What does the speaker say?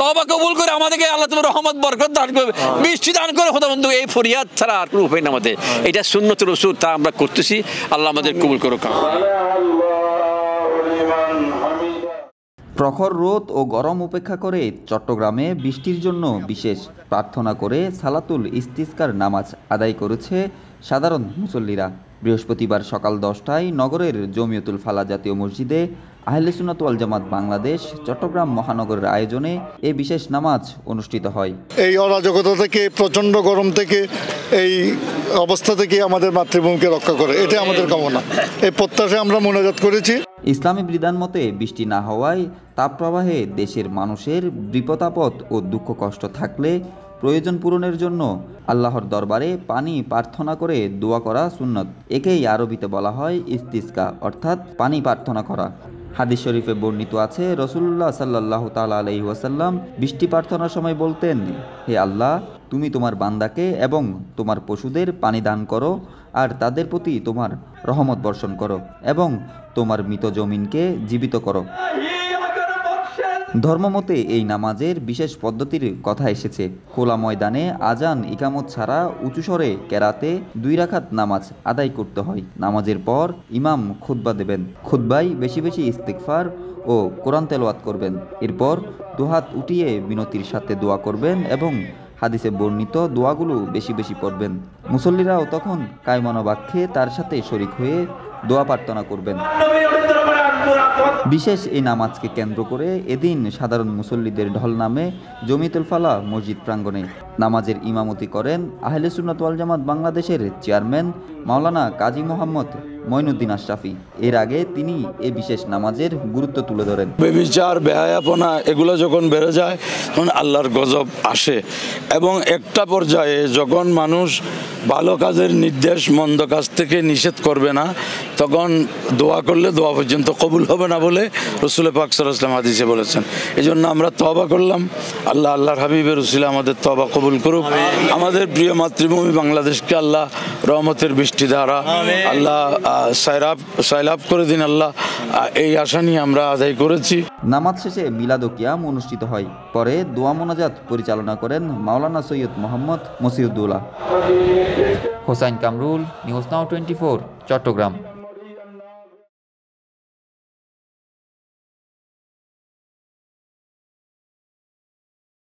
তওবা কবুল করে আমাদেরকে আল্লাহ তোমার রহমত বরকত দান করবে, বৃষ্টি দান করে খোদা বন্ধু। এই ফরিয়াদ ছাড়া আর কোনো উপায় না আমাদের। এটা সুন্নত রাসূল, তা আমরা করতেছি। আল্লাহ আমাদের কবুল করুক। প্রখর রোদ ও গরম উপেক্ষা করে চট্টগ্রামে বৃষ্টির জন্য বিশেষ প্রার্থনা করে সালাতুল ইস্তিসকার নামাজ আদায় করেছে সাধারণ মুসল্লিরা। বৃহস্পতিবার সকাল 10টায় নগরের জমিয়তুল ফালাহ জাতীয় মসজিদে আহলে সুন্নাত ওয়াল জামাত বাংলাদেশ চট্টগ্রাম মহানগরের আয়োজনে এই বিশেষ নামাজ অনুষ্ঠিত হয়। এই অরাজকতা থেকে, প্রচণ্ড গরম থেকে, এই অবস্থা থেকে আমাদের মাতৃভূমিকে রক্ষা করে, এটা আমাদের কামনা। এই প্রত্যাশায় আমরা মোনাজাত করেছি। ইসলামী বিধান মতে বৃষ্টি না হওয়ায় তাপপ্রবাহে দেশের মানুষের বিপদাপদ ও দুঃখ কষ্ট থাকলে প্রয়োজন পূরণের জন্য আল্লাহর দরবারে পানি প্রার্থনা করে দোয়া করা সুন্নত। একেই আরবিতে বলা হয় ইস্তিসকা, অর্থাৎ পানি প্রার্থনা করা। হাদিস শরীফে বর্ণিত আছে, রাসূলুল্লাহ সাল্লাল্লাহু তাআলা আলাইহি ওয়াসাল্লাম বৃষ্টি প্রার্থনার সময় বলতেন, হে আল্লাহ, তুমি তোমার বান্দাকে এবং তোমার পশুদের পানি দান করো, আর তাদের প্রতি তোমার রহমত বর্ষণ করো, এবং তোমার মৃত জমিনকে জীবিত করো। ধর্মমতে এই নামাজের বিশেষ পদ্ধতির কথা এসেছে। খোলা ময়দানে আজান ইকামত ছাড়া উঁচু স্বরে কেরাতে 2 রাকাত নামাজ আদায় করতে হয়। নামাজের পর ইমাম খুতবা দেবেন। খুতবায় বেশি বেশি ইস্তিগফার ও কোরআন তেলাওয়াত করবেন। এরপর দুহাত উঠিয়ে বিনতির সাথে দোয়া করবেন এবং হাদিসে বর্ণিত দোয়াগুলো বেশি বেশি পড়বেন। মুসল্লিরাও তখন কায়মনোবাক্যে তার সাথে শরীক হয়ে দোয়া প্রার্থনা করবেন। বিশেষ এই নামাজকে কেন্দ্র করে এদিন সাধারণ মুসল্লিদের ঢল নামে জমিয়তুল ফালাহ মসজিদ প্রাঙ্গণে। নামাজের ইমামতি করেন আহলে সুন্নাত ওয়াল জামাত বাংলাদেশের চেয়ারম্যান মাওলানা কাজী মোহাম্মদ মঈনুদ্দিন আশরাফি। এর আগে তিনি এই বিশেষ নামাজের গুরুত্ব তুলে ধরেন। বেবিচার, বেহায়াপনা এগুলো যখন বেড়ে যায় তখন আল্লাহর গজব আসে, এবং একটা পর্যায়ে যখন মানুষ ভালো কাজের নির্দেশ মন্দ কাজ থেকে নিষেধ করবে না, তখন দোয়া করলে দোয়া পর্যন্ত কবুল হবে না বলে রাসূল পাক সাল্লাল্লাহু আলাইহি ওয়াসাল্লাম হাদিসে বলেছেন। এই জন্য আমরা তওবা করলাম। আল্লাহর হাবিবের উসিলা আমাদের তওবা কবুল করুক। আমাদের প্রিয় মাতৃভূমি বাংলাদেশকে আল্লাহ রহমতের বৃষ্টি দ্বারা আল্লাহ সাইলাব করে দিন আল্লাহ, এই আশা নিয়ে আমরা আদায় করেছি। নামাজ শেষে মিলাদ ও কিয়াম অনুষ্ঠিত হয়। পরে দোয়া মোনাজাত পরিচালনা করেন মাওলানা সৈয়দ মোহাম্মদ মসিউদ্দৌলা। Hossain Kamrul, news now 24, Chittagong.